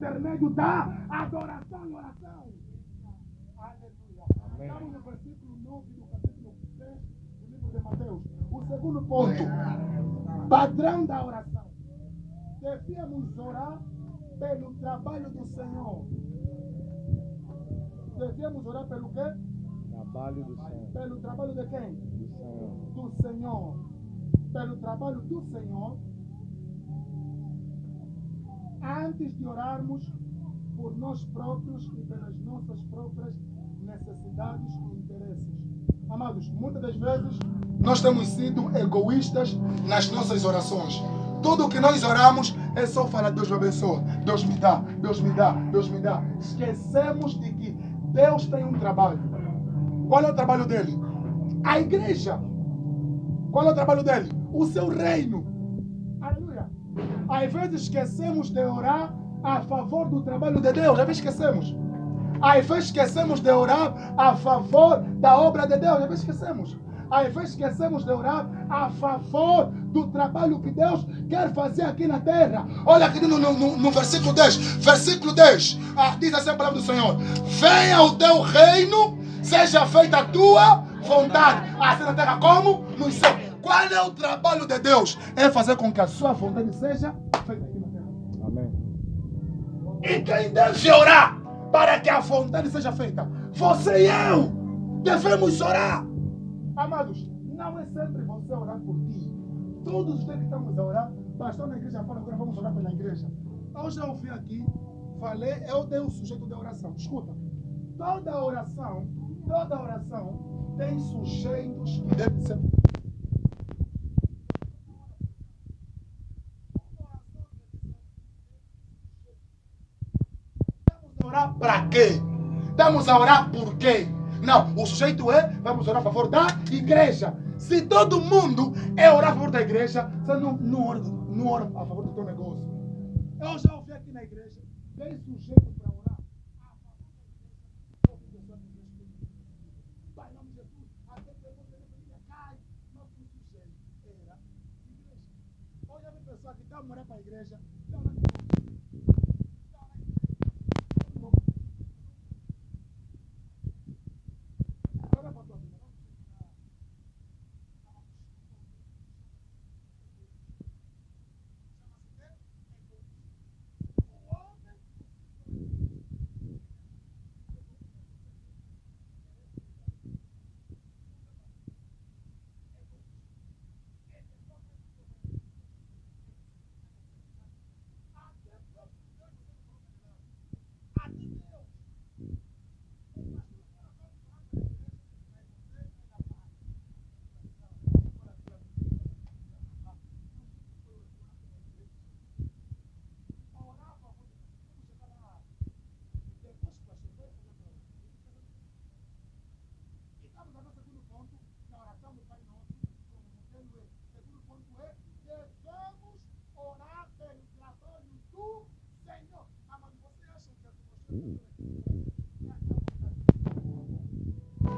intermédio da adoração e oração. Aleluia. Estamos no versículo 9 do capítulo 10 do livro de Mateus. O segundo ponto, padrão da oração. Devíamos orar pelo trabalho do Senhor. Devíamos orar pelo quê? Trabalho do Senhor. Pelo trabalho de quem? Do Senhor. Do Senhor. Pelo trabalho do Senhor. Antes de orarmos por nós próprios e pelas nossas próprias necessidades e interesses. Amados, muitas das vezes nós temos sido egoístas nas nossas orações. Tudo o que nós oramos é só falar: Deus me abençoa, Deus me dá, Deus me dá, Deus me dá. Esquecemos de que Deus tem um trabalho. Qual é o trabalho dele? A igreja. Qual é o trabalho dele? O seu reino. Aleluia. Às vezes esquecemos de orar a favor do trabalho de Deus. Às vezes esquecemos. Às vezes esquecemos de orar a favor da obra de Deus. Às vezes esquecemos. Às vezes esquecemos de orar a favor do trabalho que Deus quer fazer aqui na terra. Olha aqui no versículo 10. Versículo 10. Diz assim a palavra do Senhor: venha o teu reino, seja feita a tua vontade, assim na terra como no céu. Qual é o trabalho de Deus? É fazer com que a sua vontade seja feita aqui na terra. Amém. E quem deve orar para que a vontade seja feita? Você e eu devemos orar. Amados, não é sempre você orar por ti. Todos os dias que estamos a orar, pastor na igreja fala: agora vamos orar pela igreja. Eu já ouvi aqui, falei, eu dei o sujeito da oração. Escuta, toda oração tem sujeitos que devem ser. Vamos orar para quê? Vamos a orar por quê? Não, o sujeito é: vamos orar a favor da igreja. Se todo mundo é orar a favor da igreja, você não ora a favor do teu negócio. Eu já ouvi aqui na igreja, tem sujeito para orar a favor da igreja. Pai, em nome de Jesus, até que a família cai, mas o sujeito era a igreja. Olha a pessoa que está a orar para a igreja,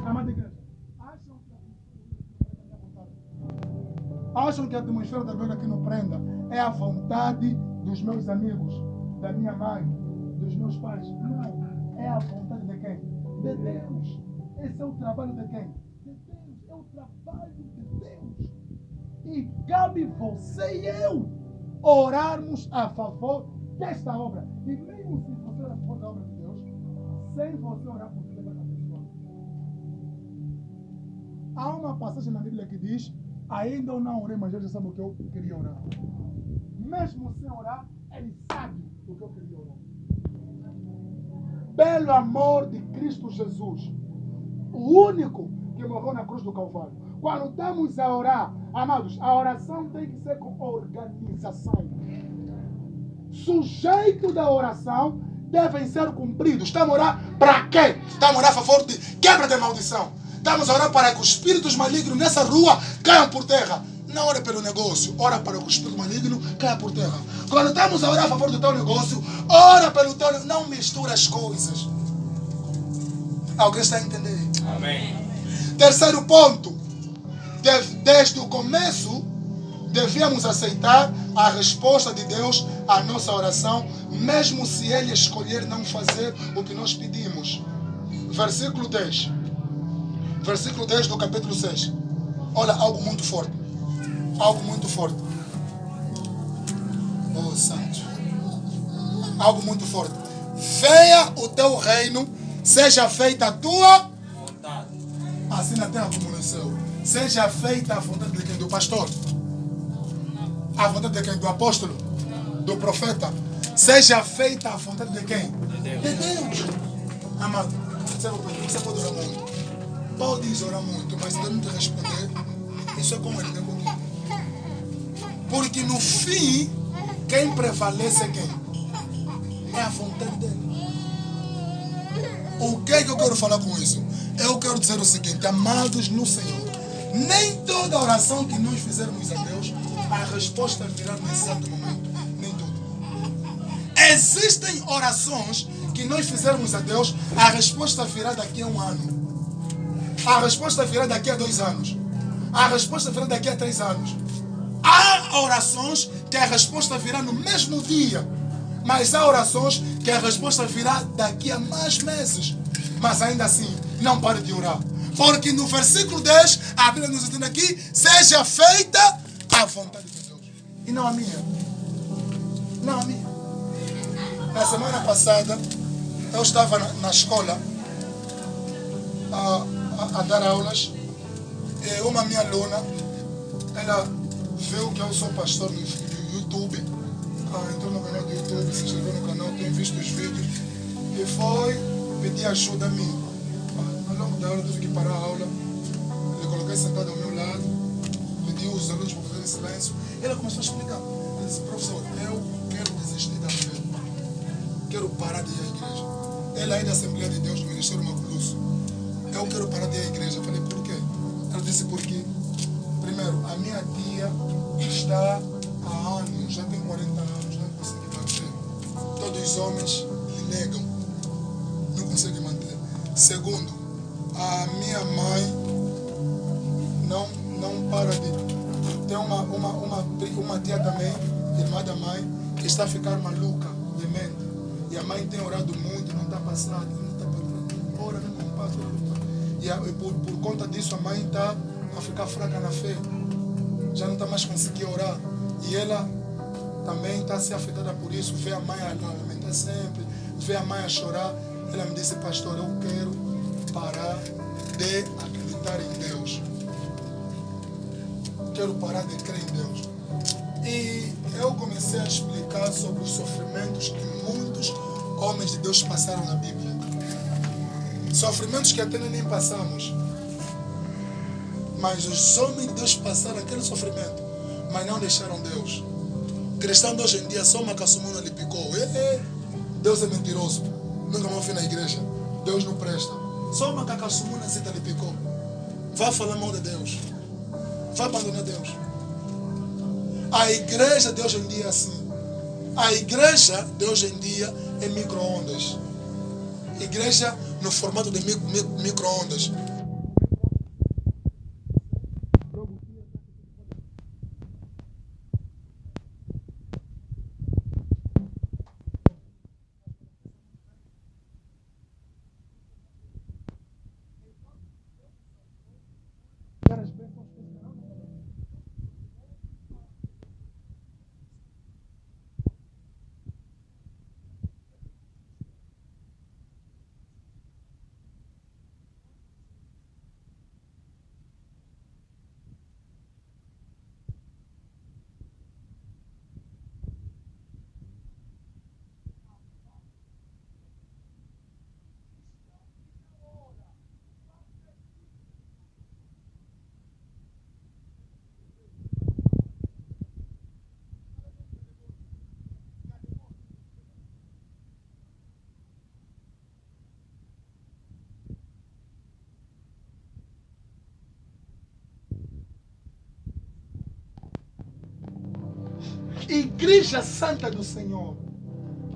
amada igreja, acham que a atmosfera da igreja aqui não prenda? É a vontade dos meus amigos, da minha mãe, dos meus pais? Não. É a vontade de quem? De Deus. Esse é o trabalho de quem? De Deus. É o trabalho de Deus. E cabe você e eu orarmos a favor desta obra. E mesmo se você orar a favor da obra de Deus, sem você orar por Deus, a pessoa. Há uma passagem na Bíblia que diz: ainda eu não orei, mas ele já sabe o que eu queria orar. Mesmo sem orar, ele sabe o que eu queria orar. Pelo amor de Cristo Jesus, o único que morreu na cruz do Calvário. Quando estamos a orar, amados, a oração tem que ser com organização. Sujeito da oração devem ser cumpridos. Estamos a orar para quê? Estamos a orar a favor de quebra de maldição. Estamos a orar para que os espíritos malignos nessa rua caiam por terra. Não ora pelo negócio, ora para que o espírito maligno caia por terra. Quando estamos a orar a favor do teu negócio, ora pelo teu negócio. Não mistura as coisas. Alguém está a entender? Amém. Terceiro ponto. Desde o começo, devíamos aceitar a resposta de Deus à nossa oração, mesmo se ele escolher não fazer o que nós pedimos. Versículo 10. Versículo 10 do capítulo 6. Olha, algo muito forte. Algo muito forte. Oh, Santo. Algo muito forte. Venha o teu reino, seja feita a tua vontade. Assim na terra como no céu. Seja feita a vontade de quem? Do pastor? A vontade de quem? Do apóstolo? Do profeta? Seja feita a vontade de quem? De Deus. Amado, você pode orar muito. Pode orar muito, mas se Deus não te responder, isso é como ele tem contigo. Porque no fim, quem prevalece é quem? É a vontade dele. O que é que eu quero falar com isso? Eu quero dizer o seguinte, amados no Senhor, nem toda oração que nós fizermos a Deus, a resposta virá no exato momento. Nem tudo. Existem orações que nós fizermos a Deus, a resposta virá daqui a 1 ano. A resposta virá daqui a 2 anos. A resposta virá daqui a 3 anos. Há orações que a resposta virá no mesmo dia. Mas há orações que a resposta virá daqui a mais meses. Mas ainda assim, não pare de orar. Porque no versículo 10, a Bíblia nos diz aqui, seja feita a vontade de Deus. E não a minha. Não a minha. Na semana passada, eu estava na escola a dar aulas. E uma minha aluna, ela viu que eu sou pastor no YouTube. Entrou no canal do YouTube, se inscreveu no canal, tem visto os vídeos. E foi pedir ajuda a mim. Ao longo da aula, eu tive que parar a aula. Eu coloquei sentado ao meu lado, pedi os alunos para fazerem silêncio. E ela começou a explicar. Ela disse, professor, eu quero desistir da fé. Quero parar de ir à igreja. Ela é da Assembleia de Deus, do Ministério Maculusso. Eu quero parar de ir à igreja. Eu falei, por quê? Ela disse, porque, primeiro, a minha tia está há anos, já tem 40 anos, não consegue manter. Todos os homens lhe negam, não consegue manter. Segundo, a minha mãe não para de... Tem uma tia também, irmã da mãe, que está a ficar maluca, demente. E a mãe tem orado muito, não está passando, não está passando. Ora, não passa, E por conta disso, a mãe está a ficar fraca na fé. Já não está mais conseguindo orar. E ela também está a ser afetada por isso. Vê a mãe a lamentar sempre, vê a mãe a chorar. Ela me disse, pastor, eu quero parar de acreditar em Deus. Quero parar de crer em Deus. E eu comecei a explicar sobre os sofrimentos que muitos homens de Deus passaram na Bíblia. Sofrimentos que até nem passamos. Mas os homens de Deus passaram aquele sofrimento, mas não deixaram Deus. Cristão de hoje em dia, só uma caçumuna lhe picou. Deus é mentiroso. Nunca mais fui na igreja. Deus não presta. Só uma caçumuna lhe picou. Vai falar mal de Deus. Vai abandonar Deus. A igreja de hoje em dia é assim. A igreja de hoje em dia é micro-ondas. Igreja no formato de micro-ondas. Igreja Santa do Senhor,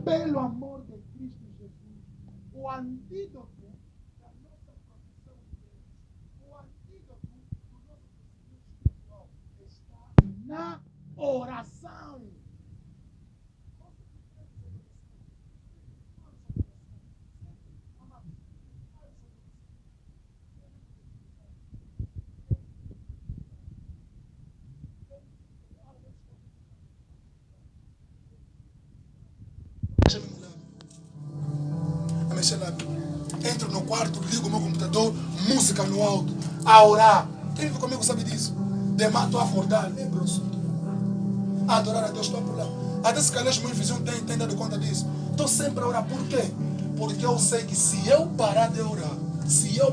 pelo amor de Cristo Jesus, o antídoto da nossa profissão de Deus, o antídoto do nosso crescimento espiritual está na oração. mexer lá. Entro no quarto, ligo o meu computador, música no alto, a orar. Quem vive comigo sabe disso. Demais estou a acordar, lembro-se. A adorar a Deus, estou a pular. Até se calhar os meus vizinhos têm dado conta disso. Estou sempre a orar. Por quê? Porque eu sei que se eu parar de orar, eu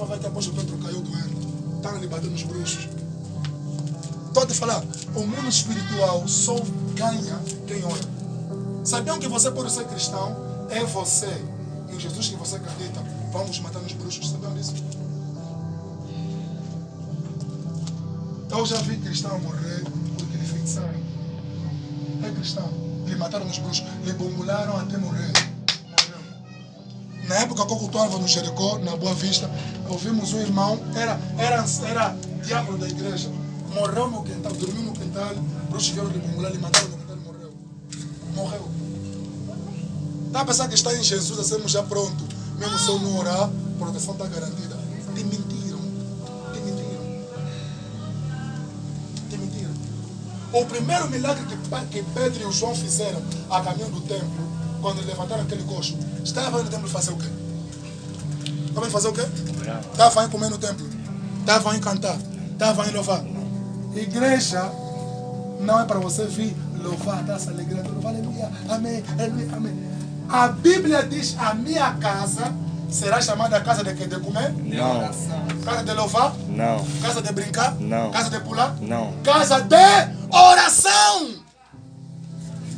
vai que após o Pedro caiu doendo. Estão ali batendo nos bruxos. Estou a te falar, o mundo espiritual só ganha quem ora. Sabiam que você pode ser cristão? É você e o Jesus que você acredita vamos matar nos bruxos. Sabiam disso? Eu já vi cristão morrer porque lhe feitiçaram. É cristão. Lhe mataram nos bruxos. Lhe bombularam até morrer. Morreu. Na época que eu cultuava no Jericó, na Boa Vista, ouvimos um irmão, era diabo da igreja. Morreu no quintal, dormiu no quintal. Bruxos vieram lhe bombular, lhe mataram no quintal e morreu. Morreu. Está a pensar que está em Jesus, estamos já pronto. Mesmo se eu não orar, a proteção está garantida. Te mentiram. O primeiro milagre que Pedro e João fizeram a caminho do templo, quando levantaram aquele coxo, estavam no templo fazer o quê? Estavam a fazer o quê? Estavam a comer no templo. Estavam a cantar. Estavam a louvar. Igreja não é para você vir louvar, dar essa alegria. Louvar, aleluia, amém, aleluia, amém. A Bíblia diz: a minha casa será chamada casa de quê? De comer? Não. Casa de louvar? Não. Casa de brincar? Não. Casa de pular? Não. Casa de oração!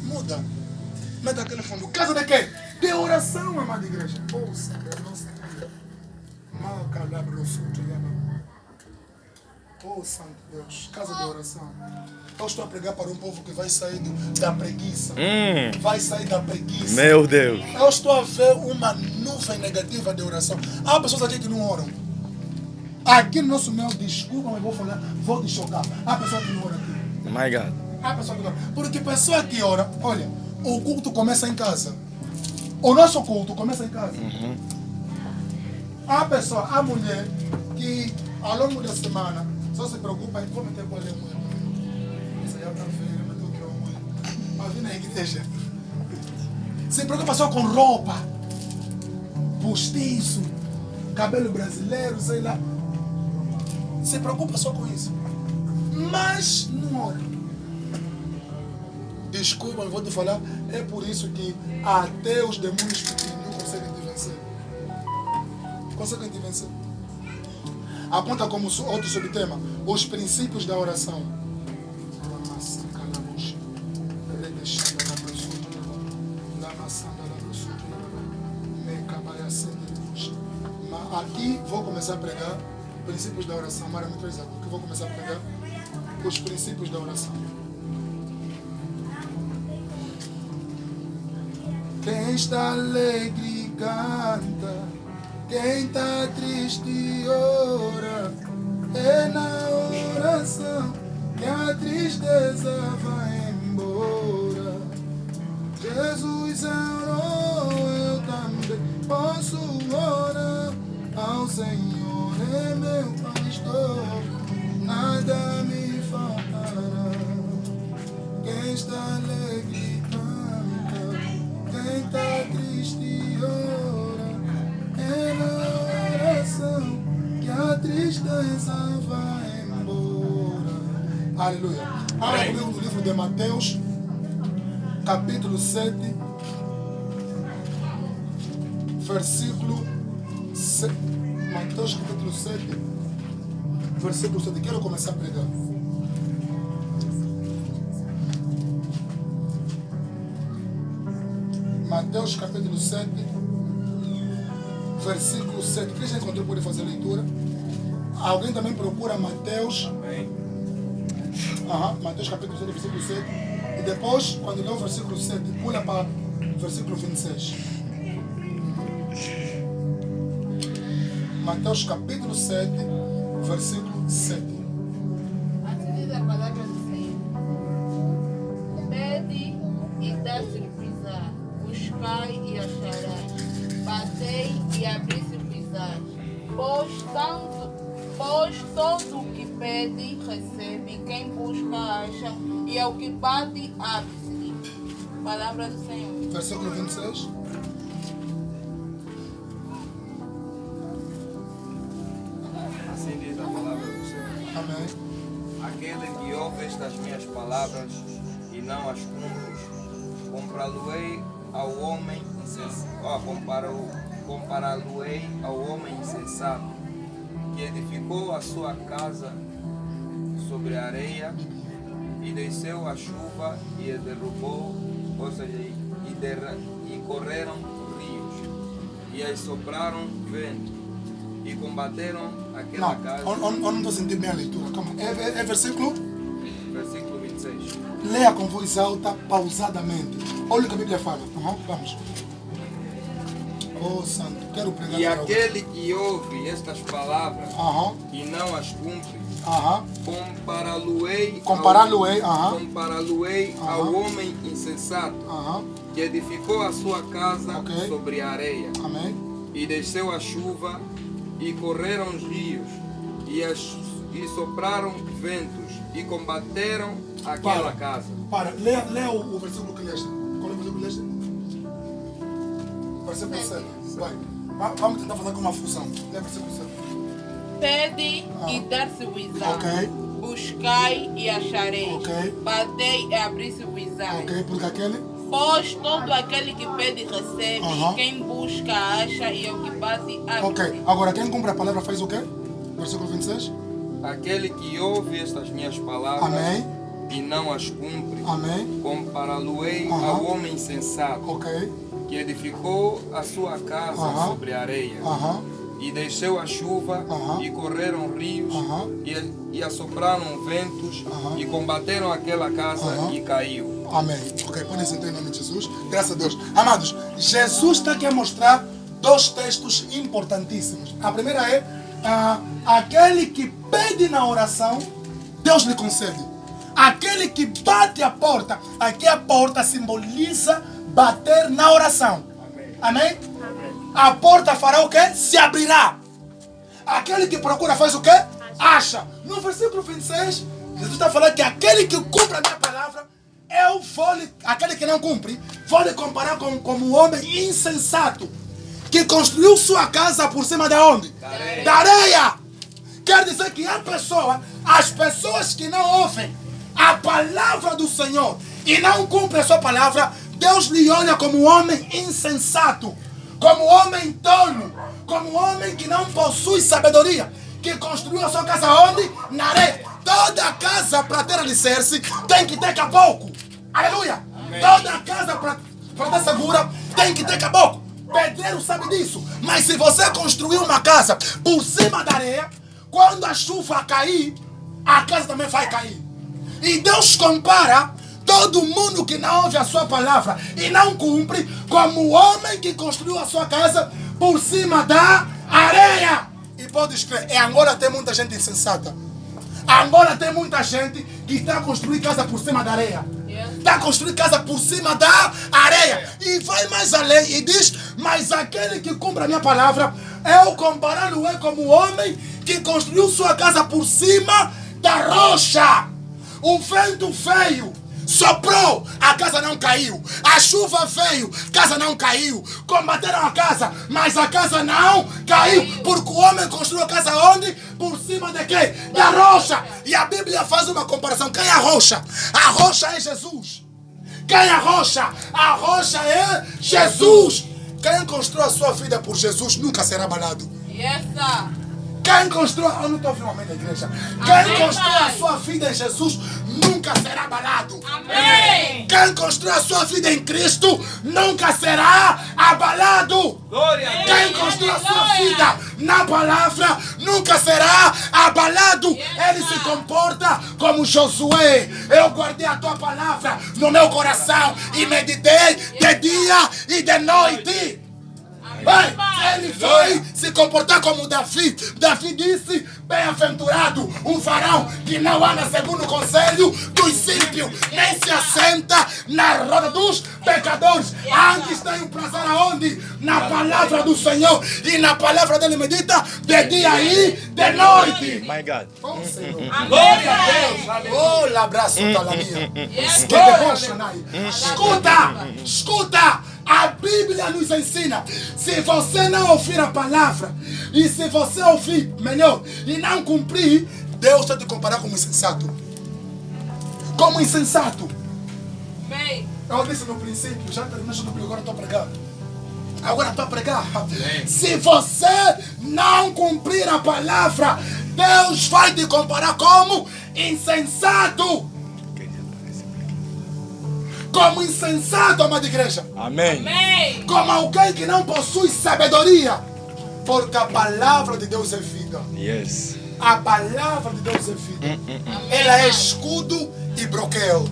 Muda. Meta aquele fundo. Casa de quê? De oração, amada igreja. Ouça, nossa vida. Mal calabro suto. Oh, Santo Deus. Casa de oração. Eu estou a pregar para um povo que vai sair da preguiça. Vai sair da preguiça. Meu Deus. Eu estou a ver uma nuvem negativa de oração. Há pessoas aqui que não oram. Aqui no nosso meio, desculpa, mas vou te chocar. Há pessoas que não oram aqui. My God. Há pessoas que não oram. Porque pessoa que ora, olha, o culto começa em casa. O nosso culto começa em casa. Há pessoa, há mulher que ao longo da semana só se preocupa em como ter qual é a mulher. Isso aí é outra feira, mas eu quero uma mulher. Mas vir na igreja. Se preocupa só com roupa, postiço, cabelo brasileiro, sei lá. Se preocupa só com isso. Mas não ora. Desculpa, eu vou te falar. É por isso que até os demônios pequeninos conseguem te vencer. Conseguem te vencer. Aponta como outro subtema os princípios da oração. Aqui vou começar a pregar princípios da oração. Mara, muito exato. Aqui vou começar a pregar os princípios da oração. Quem está alegre canta, quem está triste ora. É na oração que a tristeza vai embora. Jesus orou, eu também posso orar. Ao Senhor é meu pastor, nada me faltará. Quem está alegre canta, quem está triste ora. É na oração que a tristeza vai embora. Aleluia. Abra comigo no livro de Mateus, capítulo 7, versículo 7. Mateus, capítulo 7, versículo 7. Quero começar a pregar. Mateus, capítulo 7, versículo 7. Quem já encontrou pode fazer a leitura. Alguém também procura Mateus. Mateus capítulo 7, versículo 7. E depois, quando lê o versículo 7, pula para o versículo 26. Mateus capítulo 7, versículo 7. Assim diz a palavra do Senhor. Pede e dá-se-vos-á, buscai e acharás, batei e abri-se-vos-á. Pois todo o que pede, recebe, quem busca, acha, e ao que bate, abre-se. Palavra do Senhor. Versículo 26. estas minhas palavras e não as cumpres, compará-lo-ei ao homem insensato, compará-lo-ei ao homem insensato, que edificou a sua casa sobre a areia, e desceu a chuva e a derrubou, ou seja, e correram rios, e as sopraram vento, e combateram aquela casa. Eu não estou sentindo bem a leitura. Calma. É versículo? Versículo 26. Leia com voz alta, pausadamente. Olha o que a Bíblia fala. Vamos. Oh, Santo, quero pregar. E aquele que ouve estas palavras e não as cumpre, compará-lo-ei ao homem insensato, que edificou a sua casa sobre a areia. Amém. E desceu a chuva, e correram os rios, e sopraram ventos, e combateram aquela casa. Leia o versículo que leste. Qual é o versículo que leste? Versículo 7. Vai. Vamos tentar fazer com uma fusão. Leia o versículo 7. Pede e dar-se-vos-á. Ok. Buscai e achareis. Ok. Batei e abrir-se-vos-á. Ok, porque aquele? Pois todo aquele que pede recebe, quem busca acha, e o que bate abre. Ok, agora quem cumpre a palavra faz o quê? Versículo 26. Aquele que ouve estas minhas palavras Amém. e não as cumpre, Amém. compará-lo-ei ao homem insensato, Ok. que edificou a sua casa sobre a areia, e desceu a chuva, e correram rios, e assopraram ventos, e combateram aquela casa, e caiu. Amém. Ok, podem sentar em nome de Jesus. Graças a Deus. Amados, Jesus está aqui a mostrar dois textos importantíssimos. A primeira é aquele que pede na oração, Deus lhe concede. Aquele que bate a porta, aqui a porta simboliza bater na oração. Amém? A porta fará o quê? Se abrirá. Aquele que procura faz o quê? Acha. No versículo 26, Jesus está falando que aquele que cumpre a minha palavra, aquele que não cumpre, vou lhe comparar como um homem insensato, que construiu sua casa por cima de onde? Da areia. Quer dizer que as pessoas que não ouvem a palavra do Senhor e não cumprem a sua palavra, Deus lhe olha como um homem insensato, como um homem tolo, como um homem que não possui sabedoria, que construiu a sua casa onde? Na areia. Toda casa para ter alicerce tem que ter caboclo. Aleluia! Amém. Toda casa para ter segura tem que ter caboclo. Pedreiro sabe disso. Mas se você construir uma casa por cima da areia, quando a chuva cair, a casa também vai cair. E Deus compara todo mundo que não ouve a sua palavra e não cumpre como o homem que construiu a sua casa por cima da areia. E pode escrever, em Angola tem muita gente insensata. Angola tem muita gente que está a construir casa por cima da areia. Está a construir casa por cima da areia. E vai mais além e diz, mas aquele que cumpre a minha palavra, eu compará-lo como o homem que construiu sua casa por cima da rocha. O vento veio, soprou, a casa não caiu. A chuva veio, a casa não caiu. Combateram a casa, mas a casa não caiu. Porque o homem construiu a casa onde? Por cima de quê? Da rocha. E a Bíblia faz uma comparação. Quem é a rocha? A rocha é Jesus. Quem é a rocha? A rocha é Jesus. Quem construiu a sua vida por Jesus nunca será abalado. Yes, sir. Quem construiu, eu não estou ouvindo o amém da igreja. Quem construiu a sua vida em Jesus nunca será abalado. Amém. Quem construiu a sua vida em Cristo nunca será abalado. Glória. Quem construiu a sua vida na palavra nunca será abalado. Ele se comporta como Josué. Eu guardei a tua palavra no meu coração e meditei de dia e de noite. Ele foi se comportar como Davi. Davi disse, bem-aventurado um varão que não anda segundo o conselho dos ímpios, nem se assenta na roda dos pecadores. Antes tem um prazer aonde? Na palavra do Senhor. E na palavra dele medita de dia e de noite. My God. Oh, Senhor. Glória a Deus. Oh, l'abraço da minha. Escuta. A Bíblia nos ensina, se você não ouvir a palavra, e se você ouvir, melhor, e não cumprir, Deus está te comparar como insensato. como insensato. Amém. Eu disse no princípio, já terminei de agora estou a pregar. Agora estou a pregar. Se você não cumprir a palavra, Deus vai te comparar como insensato. Como insensato, amada igreja. Amém. Amém. Como alguém que não possui sabedoria. Porque a palavra de Deus é vida. Yes. A palavra de Deus é vida. Ela é escudo e broquel.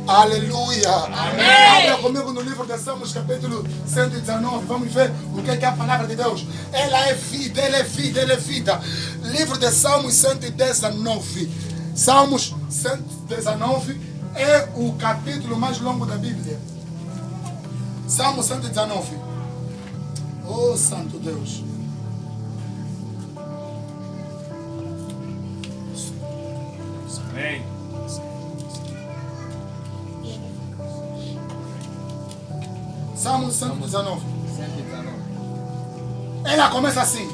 Aleluia. Amém. Abra comigo no livro de Salmos, capítulo 119. Vamos ver o que é a palavra de Deus. Ela é vida, ela é vida, ela é vida. Livro de Salmos 119. Salmos 119 é o capítulo mais longo da Bíblia. Salmo 119. Oh, Santo Deus. Amém. Salmo 119. 119. Ela começa assim: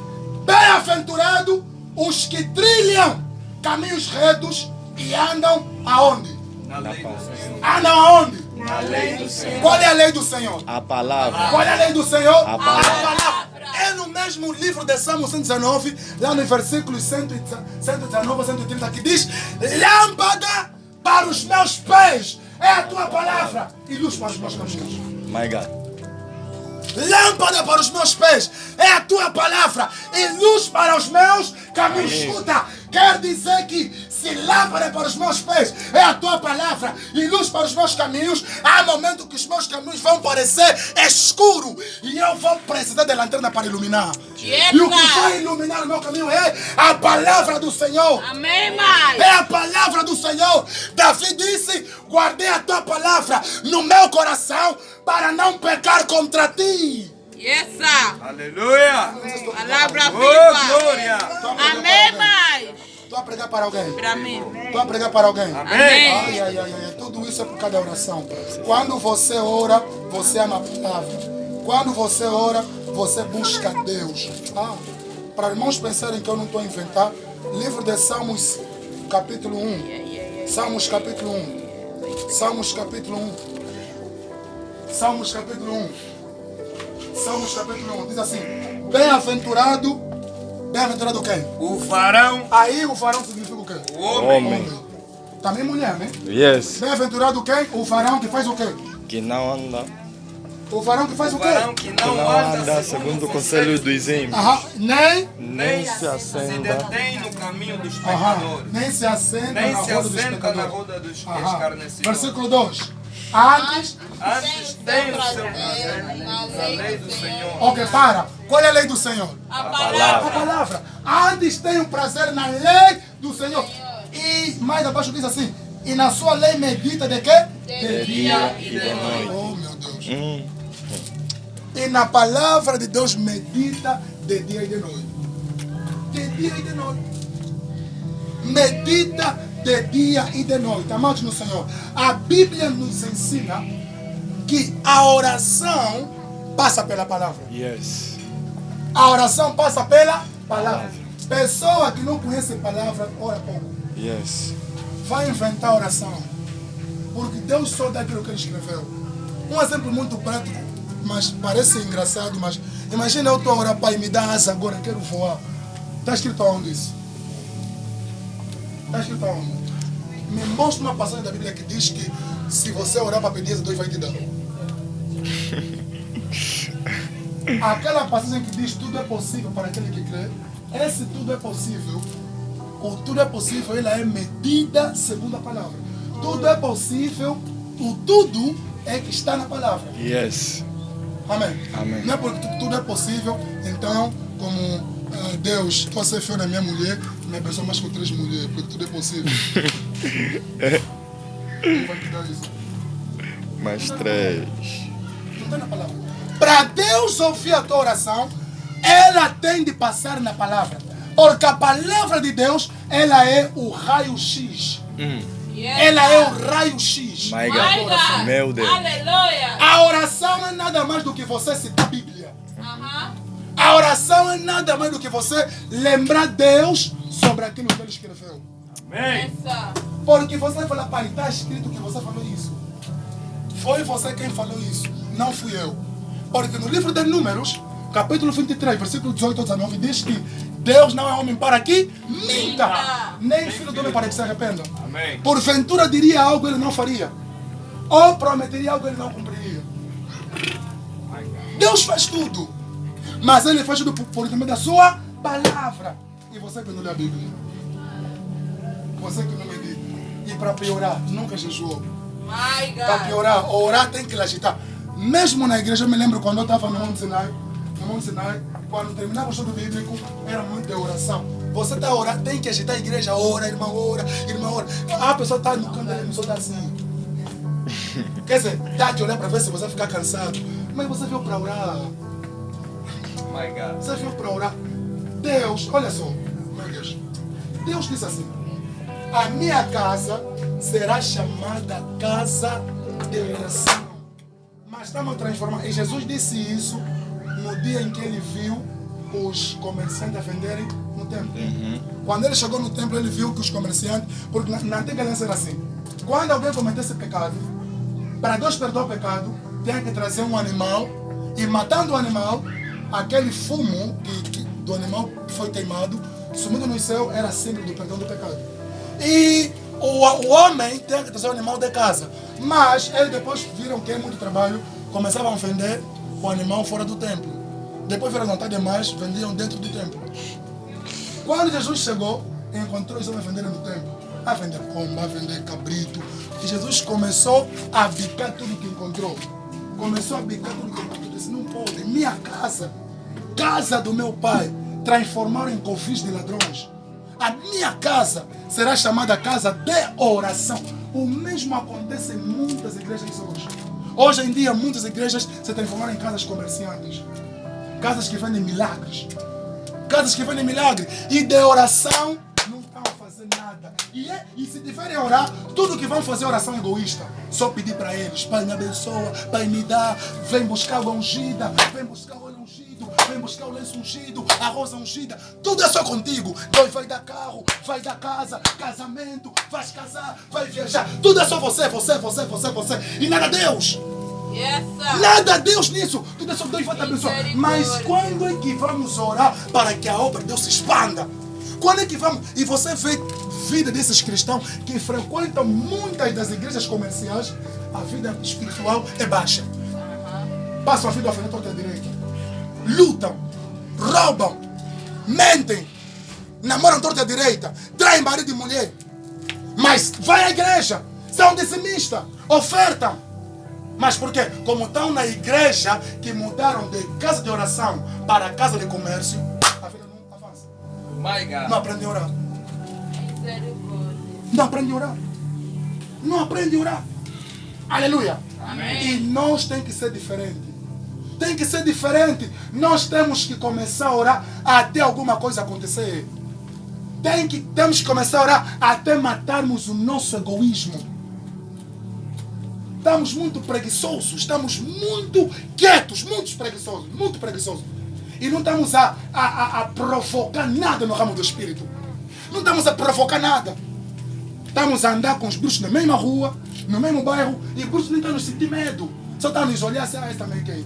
bem-aventurado os que trilham caminhos retos e andam aonde? Na lei do Senhor. Andam aonde? Na lei do Senhor. Qual é a lei do Senhor? A palavra. Qual é a lei do Senhor? A palavra. É no mesmo livro de Salmo 119, lá no versículo 119 a 130, que diz: lâmpada para os meus pés é a tua palavra e luz para os meus caminhos. My God. Lâmpada para os meus pés é a tua palavra e luz para os meus caminhos. Escuta, quer dizer que se lâmpada para os meus pés é a tua palavra e luz para os meus caminhos, há momento que os meus caminhos vão parecer escuro e eu vou precisar de lanterna para iluminar. Yes, E o que sir. vai iluminar o meu caminho é a palavra do Senhor. Amém, mãe. É a palavra do Senhor. Davi disse: guardei a tua palavra no meu coração para não pecar contra ti. Yes, sir. Aleluia. Palavra Oh, viva. glória. Amém, mãe. Estou a pregar para alguém. Para mim. Estou a pregar para alguém. Amém. Ai, ai, ai, ai. Tudo isso é por causa da oração. Quando você ora, você ama a palavra. Quando você ora, você busca Deus. Para irmãos pensarem que eu não estou a inventar, livro de Salmos, capítulo 1. Salmos, capítulo 1. Salmos, capítulo 1. Salmos, capítulo 1. Salmos, capítulo 1. Diz assim: bem-aventurado. Bem-aventurado quem? O varão, Aí o varão significa o quê? o homem, Homem. Também mulher, né? Yes. Bem-aventurado quem? O varão que faz o quê? Que não anda. O varão que faz o o quê? varão que Que não não anda anda segundo o conselho dos ímpios. Nem, Nem se se assenta. detém no caminho dos pecadores, nem se assenta nem na se roda dos assenta na pecadores. roda dos Aham. escarnecedores. Versículo 2. Antes, Antes tem o seu prazer na lei do Senhor. ok, para. Qual é a lei do Senhor? A A palavra. palavra. Antes tem o prazer na lei do Senhor. E mais abaixo diz assim: e na sua lei medita de quê? De dia e de noite. Oh, meu Deus. E na palavra de Deus medita de dia e de noite. De dia e de noite. Medita de dia e de noite. Amados no Senhor, a Bíblia nos ensina que a oração passa pela palavra. Yes. A oração passa pela palavra. Pessoa que não conhece a palavra, ora pouco. Yes. Vai inventar oração. Porque Deus só dá aquilo que Ele escreveu. Um exemplo muito prático, mas parece engraçado, mas imagina eu estou a orar, Pai, me dá asa agora, quero voar. Está escrito aonde isso? Está escrito aonde? Me mostra uma passagem da Bíblia que diz que se você orar para pedir, Deus vai te dar. Aquela passagem que diz tudo é possível para aquele que crê, esse tudo é possível. O tudo é possível, ela é medida segundo a palavra. Tudo é possível, o tudo é que está na palavra. Yes. Amém. Amém. Não é porque tudo é possível, então, como Deus, estou a ser fiel na minha mulher, me abençoa mais com 3 mulheres, porque tudo é possível. Quem vai te dar isso? Mais 3. Não está na palavra. Para Deus ouvir a tua oração, ela tem de passar na palavra. Porque a palavra de Deus, ela é o raio-x. Ela é o raio-x. My My God. God. Meu Deus. Aleluia. A oração não é nada mais do que você citar a Bíblia. Aham. A oração é nada mais do que você lembrar Deus sobre aquilo que Ele escreveu. Amém. Essa. Porque você fala, pai, está escrito que você falou isso. Foi você quem falou isso, não fui eu. Porque no livro de Números, capítulo 23, versículo 18 a 19, diz que Deus não é homem para que minta, nem filho do homem para que se arrependa. Amém. Porventura diria algo ele não faria, ou prometeria algo ele não cumpriria. Deus faz tudo, mas ele faz tudo por intermédio da sua palavra. E você que não lê a Bíblia, você que não medita, e para piorar, nunca jejuou. My Para God. piorar, orar tem que agitar. Mesmo na igreja, eu me lembro quando eu estava no Monte Sinai, quando terminava o estudo bíblico, era muito de oração. Você está a orar, tem que agitar a igreja, ora, irmã, ora, irmã, ora. A pessoa está no canto da pessoa está assim. Quer dizer, dá de olhar para ver se você ficar cansado. Mas você veio para orar. My God. Você veio para orar. Deus, olha só, meu Deus. Deus disse assim: a minha casa será chamada casa de oração. Mas estamos transformando. E Jesus disse isso no dia em que ele viu os comerciantes a venderem no templo. Quando ele chegou no templo, ele viu que os comerciantes, porque na antiga aliança era assim: quando alguém cometesse pecado, para Deus perdoar o pecado, tem que trazer um animal, e matando o animal, aquele fumo do animal que foi queimado, sumindo no céu, era símbolo do perdão do pecado. E o homem tem que trazer o animal de casa. Mas eles depois viram que é muito trabalho, começavam a vender o animal fora do templo. Depois viram vontade demais, vendiam dentro do templo. Quando Jesus chegou, encontrou os homens vendendo no templo. A vender pomba, a vender cabrito. E Jesus começou a bicar tudo que encontrou. Começou a bicar tudo que encontrou. Disse: não pode, minha casa, casa do meu pai, transformaram em cofres de ladrões. A minha casa será chamada casa de oração. O mesmo acontece em muitas igrejas hoje. Hoje em dia, muitas igrejas se transformaram em casas comerciantes. Casas que vendem milagres. Casas que vendem milagre. E de oração não estão a fazer nada. E se tiverem a orar, tudo que vão fazer é oração egoísta. Só pedir para eles: Pai, me abençoa, Pai, me dá. Vem buscar a ungida, vem buscar o óleo ungido, vem buscar o lenço ungido, a rosa ungida. Tudo é só contigo. Deus vai dar carro, vai dar casa, casamento, vai casar, vai viajar. Tudo é só você. E nada Deus. Yes, sir. Nada Deus nisso. Tudo é só Deus vai te abençoar. Mas quando é que vamos orar para que a obra de Deus se expanda? Quando é que vamos? E você vê a vida desses cristãos que frequentam muitas das igrejas comerciais, a vida espiritual é baixa. Passam a vida à frente à direita. Lutam, roubam, mentem, namoram torta à direita, traem marido e mulher. Mas vai à igreja, são dizimistas, ofertam. Mas por quê? Como estão na igreja que mudaram de casa de oração para casa de comércio, a vida não avança. My God. Não aprende a orar. Misericórdia. Não aprende a orar. Não aprende a orar. Aleluia. Amém. E nós tem que ser diferente. Tem que ser diferente. Nós temos que começar a orar até alguma coisa acontecer. Temos que começar a orar até matarmos o nosso egoísmo. Estamos muito preguiçosos, estamos muito quietos, muito preguiçosos. E não estamos a provocar nada no ramo do Espírito. Não estamos a provocar nada. Estamos a andar com os bruxos na mesma rua, no mesmo bairro, e os bruxos nem estão nos sentir medo. Só estão a nos olhar assim: esse também quem?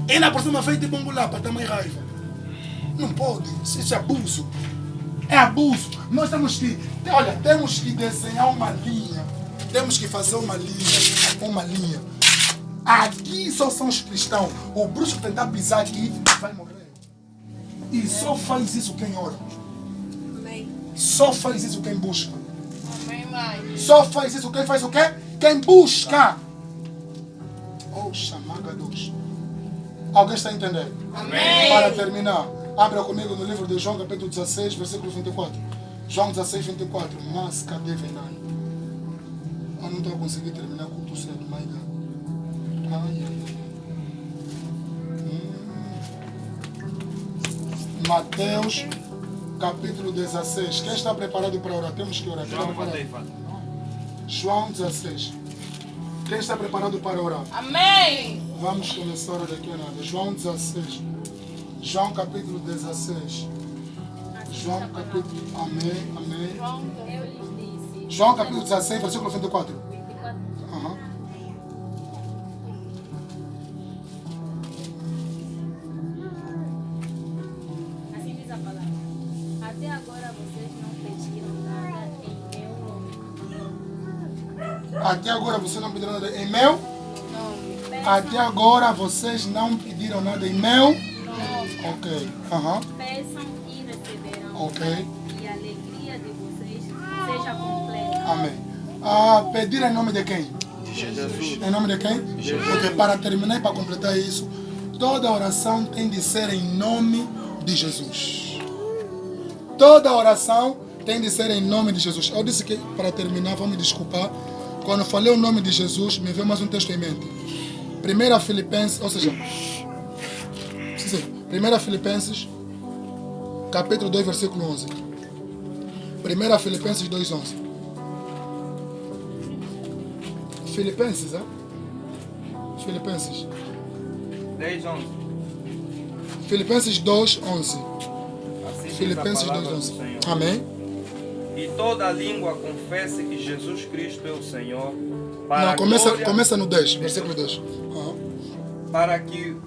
E na próxima feita de bombo lá para dar mais raiva. Não pode, isso é abuso. É abuso. Nós temos que desenhar uma linha. Temos que fazer uma linha. Aqui só são os cristãos. O bruxo que tentar pisar aqui vai morrer. E só faz isso quem ora. Amém. Só faz isso quem busca. Amém, mãe. Só faz isso quem faz o quê? Quem busca. Oh, chamaga Deus. Alguém está entendendo? Amém. Para terminar, abra comigo no livro de João, capítulo 16, versículo 24. João 16, 24. Mas cadê Venani? Eu não estou a conseguir terminar com tudo cedo, my God. Ai, ai, ai. Mateus, capítulo 16. Quem está preparado para orar? Temos que orar. Quem está preparado? João 16. Quem está preparado para orar? Amém. Vamos começar daqui a nada. João 16. João capítulo 16. João capítulo. Amém. Eu lhes disse: João capítulo 16, versículo 24. 24. Aham. Assim diz a palavra. Até agora vocês não pediram nada em meu nome. Até agora você não pediram nada em meu. Nome. Até agora vocês não pediram nada em meu. Nome. Ok. Aham. Peçam e receberão. Ok. Para que a alegria de vocês seja completa. Amém. Pedir em nome de quem? De Jesus. Em nome de quem? Porque para terminar e para completar isso, toda oração tem de ser em nome de Jesus. Toda oração tem de ser em nome de Jesus. Eu disse que, para terminar, vou me desculpar. Quando falei o nome de Jesus, me veio mais um texto em mente. 1 Filipenses, ou seja, 1 Filipenses, capítulo 2, versículo 11. 1 Filipenses 2, 11. Filipenses, é? Filipenses. 10, 11. Filipenses 2, 11. Assim diz a Filipenses 2, palavra do 11. Senhor. Amém? E toda língua confesse que Jesus Cristo é o Senhor. Não, a começa, glória- começa no 10, versículo 10. Aham. Para que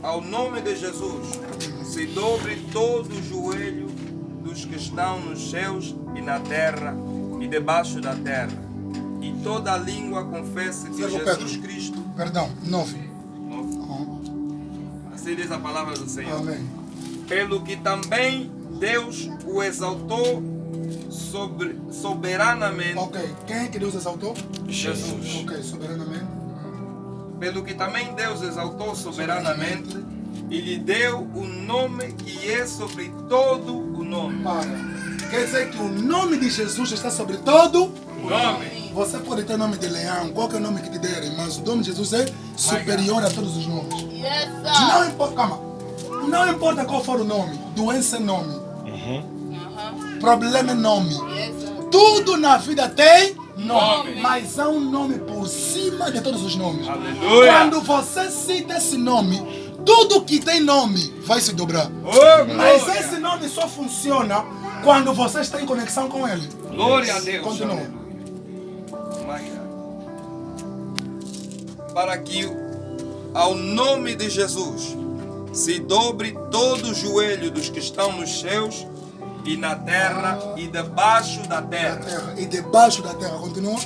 ao nome de Jesus se dobre todo o joelho dos que estão nos céus e na terra e debaixo da terra. E toda língua confesse que Servo Jesus Pedro. Cristo. Perdão, 9. Aham. Assim diz a palavra do Senhor. Amém. Pelo que também Deus o exaltou soberanamente. Ok, quem é que Deus exaltou? Jesus. Ok, soberanamente. Pelo que também Deus exaltou soberanamente e lhe deu o nome que é sobre todo o nome. Para. Quer dizer que o nome de Jesus está sobre todo. O nome. Você pode ter nome de leão, qualquer nome que te derem, mas o nome de Jesus é superior a todos os nomes. Yes, Não sir. importa, calma. Não importa qual for o nome. Doença é nome. Uh-huh. Problema é nome. Yes, sir. Tudo na vida tem nome. Nome. Mas há um nome por cima de todos os nomes. Aleluia. Quando você cita esse nome, tudo que tem nome vai se dobrar. Oh, Mas glória. esse nome só funciona quando você está em conexão com ele. Glória a Deus. Continua. Aleluia. My God. Para que ao nome de Jesus se dobre todo o joelho dos que estão nos céus e na terra e debaixo da Da terra. terra. E debaixo da terra. Continua.